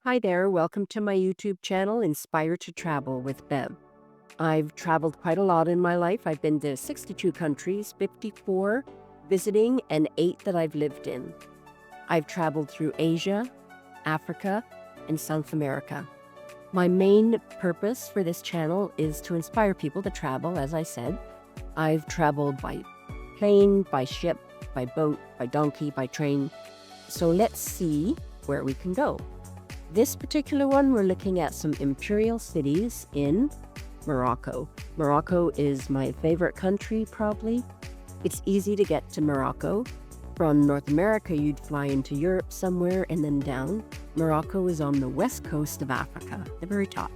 Hi there, welcome to my YouTube channel, Inspire to Travel with Bev. I've traveled quite a lot in my life. I've been to 62 countries, 54 visiting, and 8 that I've lived in. I've traveled through Asia, Africa, and South America. My main purpose for this channel is to inspire people to travel, as I said. I've traveled by plane, by ship, by boat, by donkey, by train. So let's see where we can go. This particular one, we're looking at some imperial cities in Morocco. Morocco is my favorite country, probably. It's easy to get to Morocco. From North America, you'd fly into Europe somewhere and then down. Morocco is on the west coast of Africa, the very top.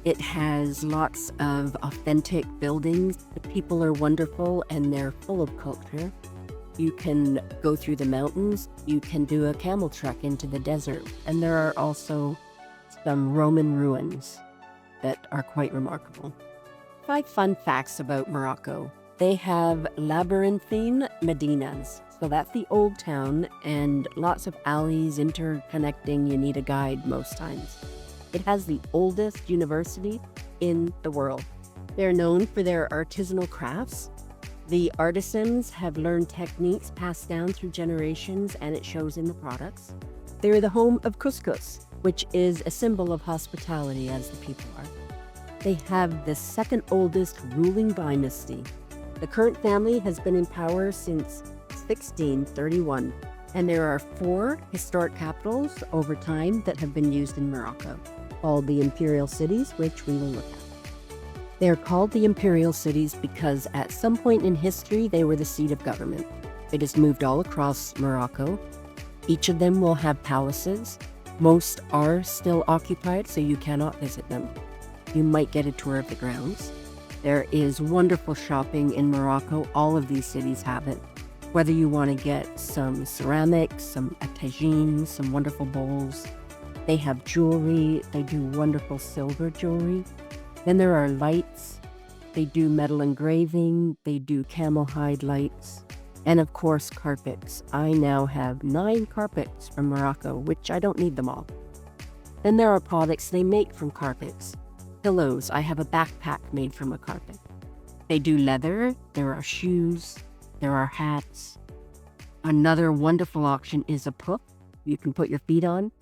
It has lots of authentic buildings. The people are wonderful and they're full of culture. You can go through the mountains, you can do a camel trek into the desert, and there are also some Roman ruins that are quite remarkable. 5 fun facts about Morocco. They have labyrinthine medinas, so that's the old town, and lots of alleys interconnecting. You need a guide most times. It has the oldest university in the world. They're known for their artisanal crafts. The artisans have learned techniques passed down through generations, and it shows in the products. They're the home of couscous, which is a symbol of hospitality, as the people are. They have the second oldest ruling dynasty. The current family has been in power since 1631, and there are 4 historic capitals over time that have been used in Morocco, called the Imperial Cities, which we will look at. They're called the Imperial Cities because at some point in history, they were the seat of government. They just moved all across Morocco. Each of them will have palaces. Most are still occupied, so you cannot visit them. You might get a tour of the grounds. There is wonderful shopping in Morocco. All of these cities have it. Whether you want to get some ceramics, some tagines, some wonderful bowls. They have jewelry. They do wonderful silver jewelry. Then there are lights. They do metal engraving. They do camel hide lights. And of course, carpets. I now have 9 carpets from Morocco, which I don't need them all. Then there are products they make from carpets. Pillows. I have a backpack made from a carpet. They do leather. There are shoes. There are hats. Another wonderful option is a puff. You can put your feet on.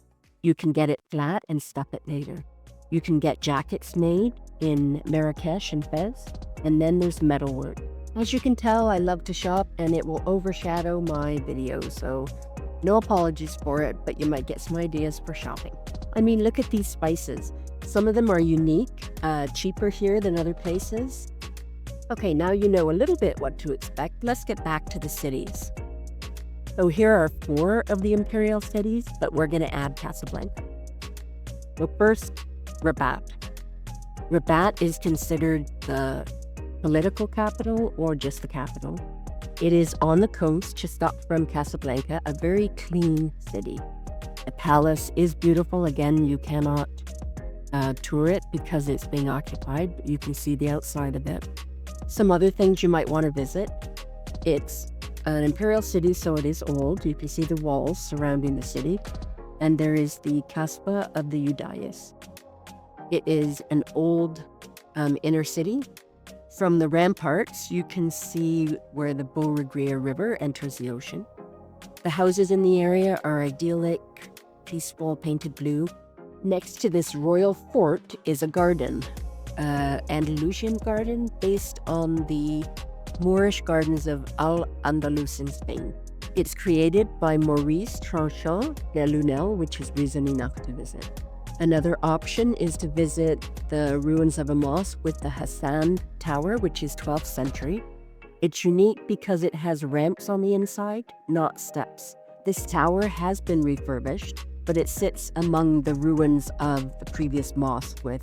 You can get it flat and stuff it later. You can get jackets made in Marrakesh and Fez, and then there's metalwork. As you can tell, I love to shop, and it will overshadow my videos, so no apologies for it, but you might get some ideas for shopping. I mean, look at these spices. Some of them are unique, cheaper here than other places. Okay, now you know a little bit what to expect. Let's get back to the cities. So here are 4 of the imperial cities, but we're going to add Casablanca. So first, Rabat. Rabat is considered the political capital or just the capital. It is on the coast, just up from Casablanca, a very clean city. The palace is beautiful. Again, you cannot tour it because it's being occupied, but you can see the outside of it. Some other things you might want to visit. It's an imperial city, so it is old. You can see the walls surrounding the city. And there is the Kasbah of the Udayas. It is an old inner city. From the ramparts, you can see where the Beauregrier River enters the ocean. The houses in the area are idyllic, peaceful, painted blue. Next to this royal fort is a garden, Andalusian garden based on the Moorish gardens of Al-Andalus in Spain. It's created by Maurice Tranchant de Lunel, which is reason enough to visit. Another option is to visit the ruins of a mosque with the Hassan Tower, which is 12th century. It's unique because it has ramps on the inside, not steps. This tower has been refurbished, but it sits among the ruins of the previous mosque with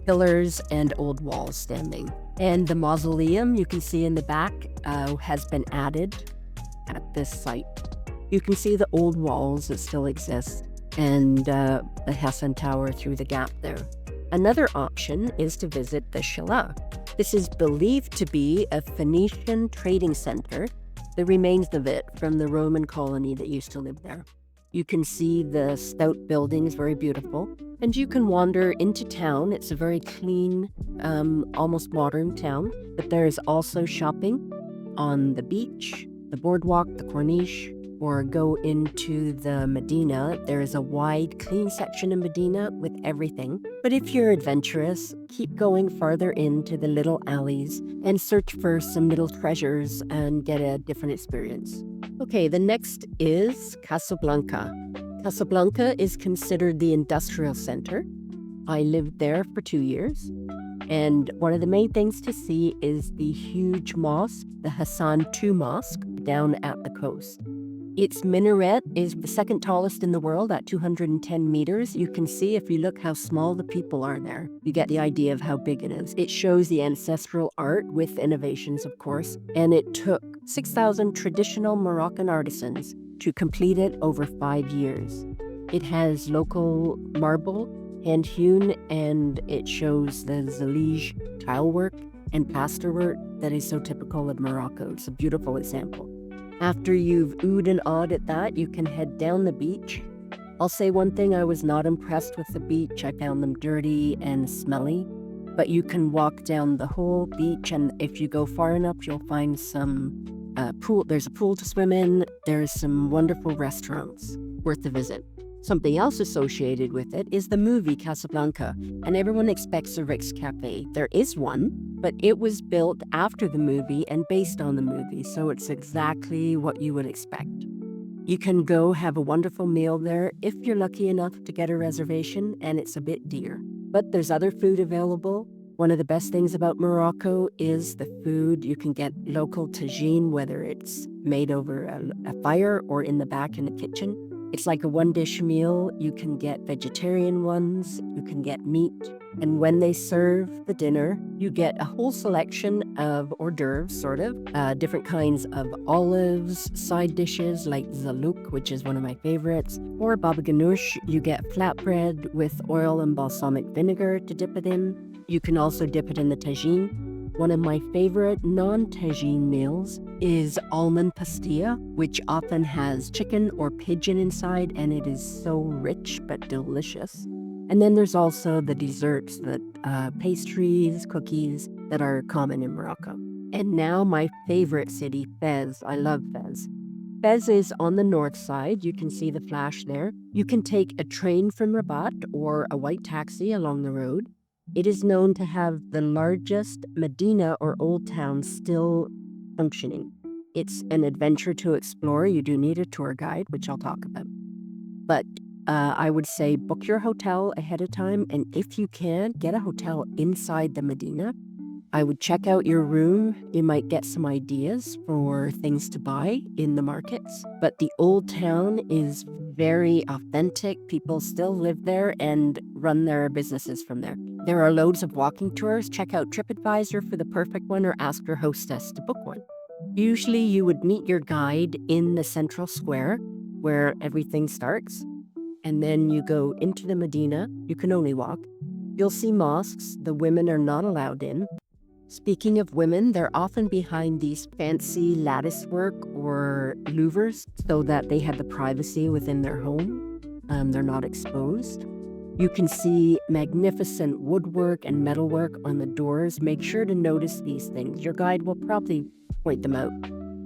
pillars and old walls standing. And the mausoleum you can see in the back has been added at this site. You can see the old walls that still exist and the Hassan Tower through the gap there. Another option is to visit the Shala. This is believed to be a Phoenician trading center, the remains of it from the Roman colony that used to live there. You can see the stout buildings, very beautiful. And you can wander into town. It's a very clean, almost modern town. But there is also shopping on the beach, the boardwalk, the Corniche, or go into the Medina. There is a wide, clean section in Medina with everything. But if you're adventurous, keep going farther into the little alleys and search for some little treasures and get a different experience. Okay, the next is Casablanca. Casablanca is considered the industrial center. I lived there for 2 years. And one of the main things to see is the huge mosque, the Hassan II Mosque, down at the coast. Its minaret is the second tallest in the world at 210 meters. You can see if you look how small the people are there. You get the idea of how big it is. It shows the ancestral art with innovations, of course. And it took 6,000 traditional Moroccan artisans to complete it over 5 years. It has local marble, hand-hewn, and it shows the Zalige tile work and plaster work that is so typical of Morocco. It's a beautiful example. After you've oohed and awed at that, you can head down the beach. I'll say one thing, I was not impressed with the beach. I found them dirty and smelly. But you can walk down the whole beach, and if you go far enough, you'll find some pool. There's a pool to swim in. There's some wonderful restaurants worth a visit. Something else associated with it is the movie Casablanca, and everyone expects a Rick's Cafe. There is one, but it was built after the movie and based on the movie, so it's exactly what you would expect. You can go have a wonderful meal there if you're lucky enough to get a reservation, and it's a bit dear. But there's other food available. One of the best things about Morocco is the food. You can get local tagine, whether it's made over a fire or in the back in the kitchen. It's like a one-dish meal. You can get vegetarian ones, you can get meat. And when they serve the dinner, you get a whole selection of hors d'oeuvres, different kinds of olives, side dishes like zalouk, which is one of my favorites, or baba ganoush. You get flatbread with oil and balsamic vinegar to dip it in. You can also dip it in the tagine. One of my favorite non-tagine meals is almond pastilla, which often has chicken or pigeon inside, and it is so rich but delicious. And then there's also the desserts, the pastries, cookies that are common in Morocco. And now my favorite city, Fez. I love Fez. Fez is on the north side. You can see the flash there. You can take a train from Rabat or a white taxi along the road. It is known to have the largest Medina or old town still functioning. It's an adventure to explore. You do need a tour guide, which I'll talk about. But I would say book your hotel ahead of time, and if you can, get a hotel inside the Medina. I would check out your room. You might get some ideas for things to buy in the markets. But the old town is very authentic. People still live there and run their businesses from there. There are loads of walking tours. Check out TripAdvisor for the perfect one or ask your hostess to book one. Usually you would meet your guide in the central square where everything starts. And then you go into the Medina. You can only walk. You'll see mosques. The women are not allowed in. Speaking of women, they're often behind these fancy lattice work or louvers so that they have the privacy within their home. They're not exposed. You can see magnificent woodwork and metalwork on the doors. Make sure to notice these things. Your guide will probably point them out.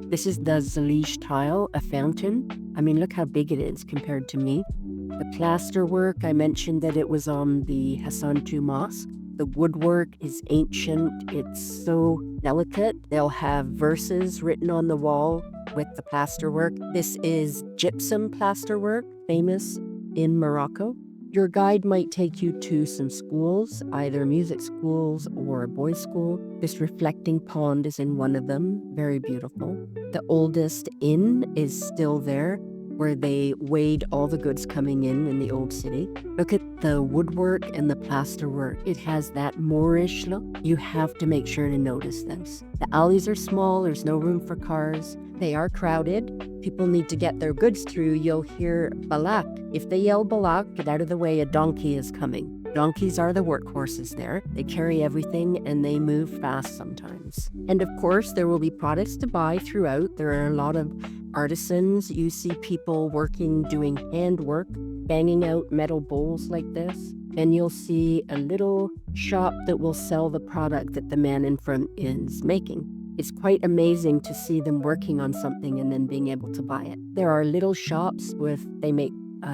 This is the Zalige tile, a fountain. I mean, look how big it is compared to me. The plaster work, I mentioned that it was on the Hassan II Mosque. The woodwork is ancient. It's so delicate. They'll have verses written on the wall with the plasterwork. This is gypsum plasterwork, famous in Morocco. Your guide might take you to some schools, either music schools or a boys' school. This reflecting pond is in one of them, very beautiful. The oldest inn is still there, where they weighed all the goods coming in the old city. Look at the woodwork and the plasterwork. It has that Moorish look. You have to make sure to notice this. The alleys are small, there's no room for cars. They are crowded. People need to get their goods through. You'll hear balak. If they yell balak, get out of the way, a donkey is coming. Donkeys are the workhorses there. They carry everything and they move fast sometimes. And of course, there will be products to buy throughout. There are a lot of artisans. You see people working, doing handwork, banging out metal bowls like this. And you'll see a little shop that will sell the product that the man in front is making. It's quite amazing to see them working on something and then being able to buy it. There are little shops they make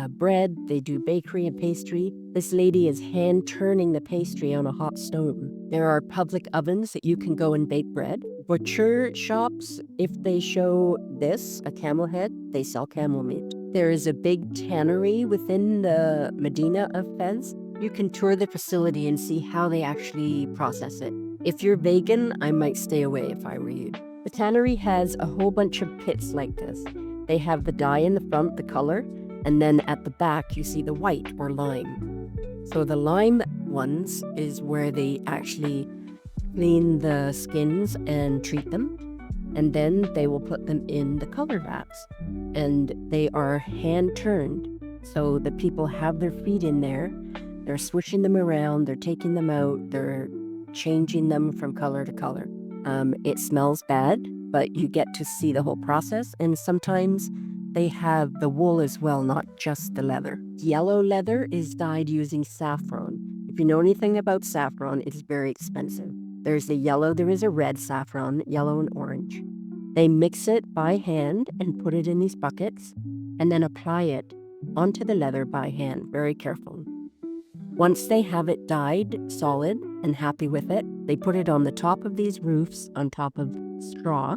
bread, they do bakery and pastry. This lady is hand turning the pastry on a hot stone. There are public ovens that you can go and bake bread. Butcher shops, if they show this, a camel head, they sell camel meat. There is a big tannery within the Medina of Fez. You can tour the facility and see how they actually process it. If you're vegan, I might stay away if I were you. The tannery has a whole bunch of pits like this. They have the dye in the front, the color, and then at the back you see the white or lime. So the lime ones is where they actually clean the skins and treat them. And then they will put them in the color vats. And they are hand turned. So the people have their feet in there. They're swishing them around. They're taking them out. They're changing them from color to color. It smells bad, but you get to see the whole process. And sometimes they have the wool as well, not just the leather. Yellow leather is dyed using saffron. If you know anything about saffron, it is very expensive. There's a yellow, there is a red saffron, yellow and orange. They mix it by hand and put it in these buckets and then apply it onto the leather by hand, very careful. Once they have it dyed solid and happy with it, they put it on the top of these roofs on top of straw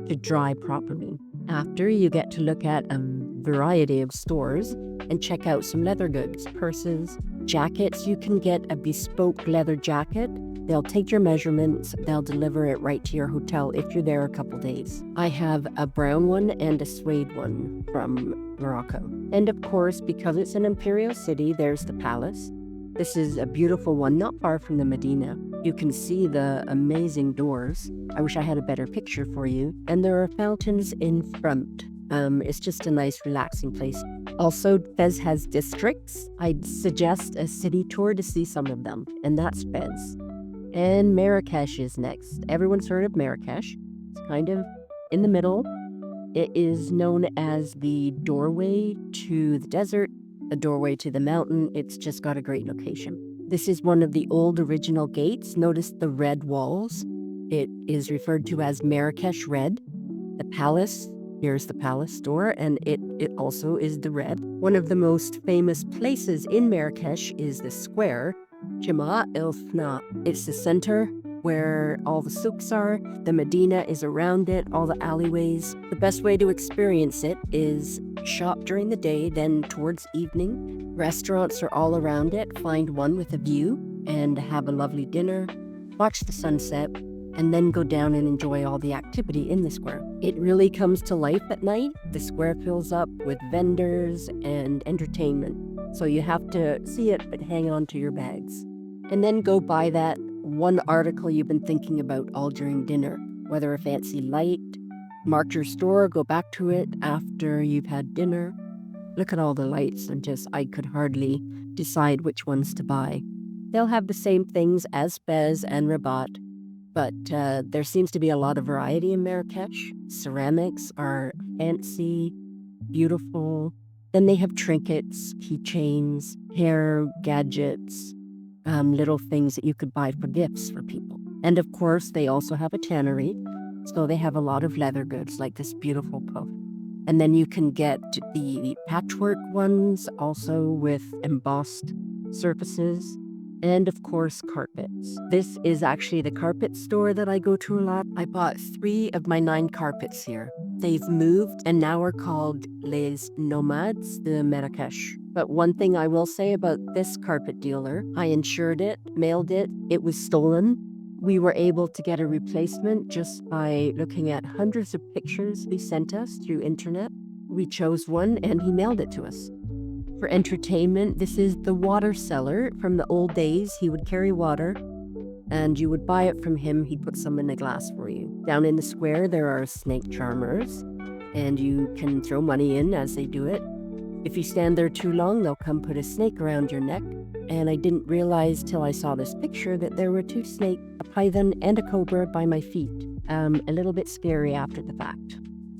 to dry properly. After, you get to look at a variety of stores and check out some leather goods, purses, jackets. You can get a bespoke leather jacket. They'll take your measurements, they'll deliver it right to your hotel if you're there a couple days. I have a brown one and a suede one from Morocco. And of course, because it's an imperial city, there's the palace. This is a beautiful one, not far from the Medina. You can see the amazing doors. I wish I had a better picture for you. And there are fountains in front. It's just a nice, relaxing place. Also, Fez has districts. I'd suggest a city tour to see some of them, and that's Fez. And Marrakesh is next. Everyone's heard of Marrakesh. It's kind of in the middle. It is known as the doorway to the desert, the doorway to the mountain. It's just got a great location. This is one of the old original gates. Notice the red walls. It is referred to as Marrakesh Red. The palace, here's the palace door, and it also is the red. One of the most famous places in Marrakesh is the square, Jama el Fna. It's the center where all the souks are. The Medina is around it, all the alleyways. The best way to experience it is shop during the day, then towards evening. Restaurants are all around it. Find one with a view and have a lovely dinner, watch the sunset, and then go down and enjoy all the activity in the square. It really comes to life at night. The square fills up with vendors and entertainment. So you have to see it, but hang on to your bags. And then go buy that one article you've been thinking about all during dinner, whether a fancy light. Mark your store, go back to it after you've had dinner. Look at all the lights and I could hardly decide which ones to buy. They'll have the same things as Fez and Rabat, but there seems to be a lot of variety in Marrakesh. Ceramics are fancy, beautiful. Then they have trinkets, keychains, hair gadgets, little things that you could buy for gifts for people. And of course, they also have a tannery, so they have a lot of leather goods like this beautiful puff. And then you can get the patchwork ones, also with embossed surfaces. And of course, carpets. This is actually the carpet store that I go to a lot. I bought 3 of my 9 carpets here. They've moved and now are called Les Nomades de Marrakech. But one thing I will say about this carpet dealer, I insured it, mailed it, it was stolen. We were able to get a replacement just by looking at hundreds of pictures he sent us through internet. We chose one and he mailed it to us. For entertainment, this is the water cellar from the old days. He would carry water and you would buy it from him. He'd put some in a glass for you. Down in the square, there are snake charmers and you can throw money in as they do it. If you stand there too long, they'll come put a snake around your neck. And I didn't realize till I saw this picture that there were 2 snakes, a python and a cobra by my feet. A little bit scary after the fact.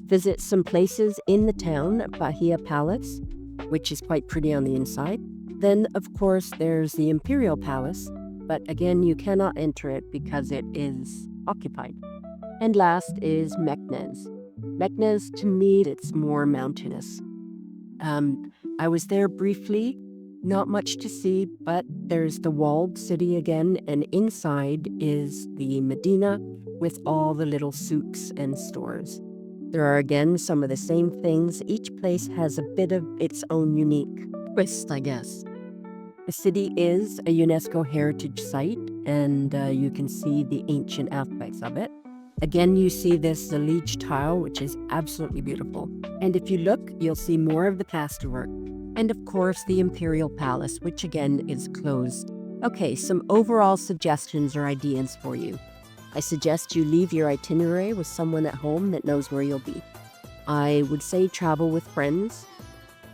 visit some places in the town, Bahia Palace, which is quite pretty on the inside. Then, of course, there's the Imperial Palace, but again, you cannot enter it because it is occupied. And last is Meknes. Meknes, to me, it's more mountainous. I was there briefly, not much to see, but there's the walled city again, and inside is the Medina with all the little souks and stores. There are again some of the same things. Each place has a bit of its own unique twist, I guess. The city is a UNESCO heritage site, and you can see the ancient aspects of it. Again, you see this Zalige tile, which is absolutely beautiful. And if you look, you'll see more of the plasterwork. And of course, the Imperial Palace, which again is closed. Okay, some overall suggestions or ideas for you. I suggest you leave your itinerary with someone at home that knows where you'll be. I would say travel with friends.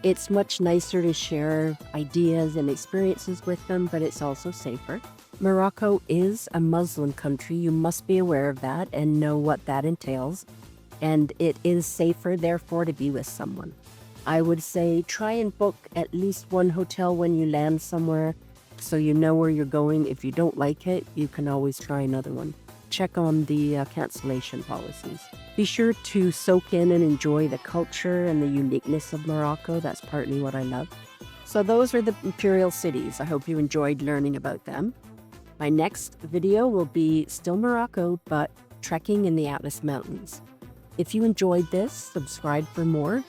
It's much nicer to share ideas and experiences with them, but it's also safer. Morocco is a Muslim country. You must be aware of that and know what that entails. And it is safer, therefore, to be with someone. I would say try and book at least one hotel when you land somewhere so you know where you're going. If you don't like it, you can always try another one. Check on the cancellation policies. Be sure to soak in and enjoy the culture and the uniqueness of Morocco. That's partly what I love. So those are the Imperial Cities. I hope you enjoyed learning about them. My next video will be still Morocco, but trekking in the Atlas Mountains. If you enjoyed this, subscribe for more.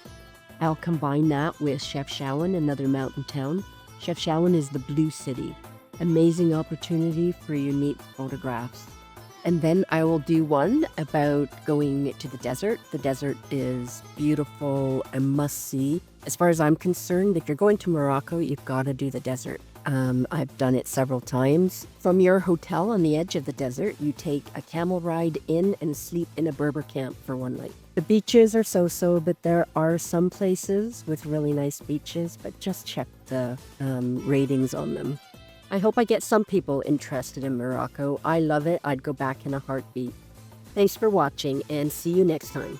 I'll combine that with Chefchaouen, another mountain town. Chefchaouen is the Blue City. Amazing opportunity for unique photographs. And then I will do one about going to the desert. The desert is beautiful and must-see. As far as I'm concerned, if you're going to Morocco, you've got to do the desert. I've done it several times. From your hotel on the edge of the desert, you take a camel ride in and sleep in a Berber camp for one night. The beaches are so-so, but there are some places with really nice beaches, but just check the ratings on them. I hope I get some people interested in Morocco. I love it. I'd go back in a heartbeat. Thanks for watching, and see you next time.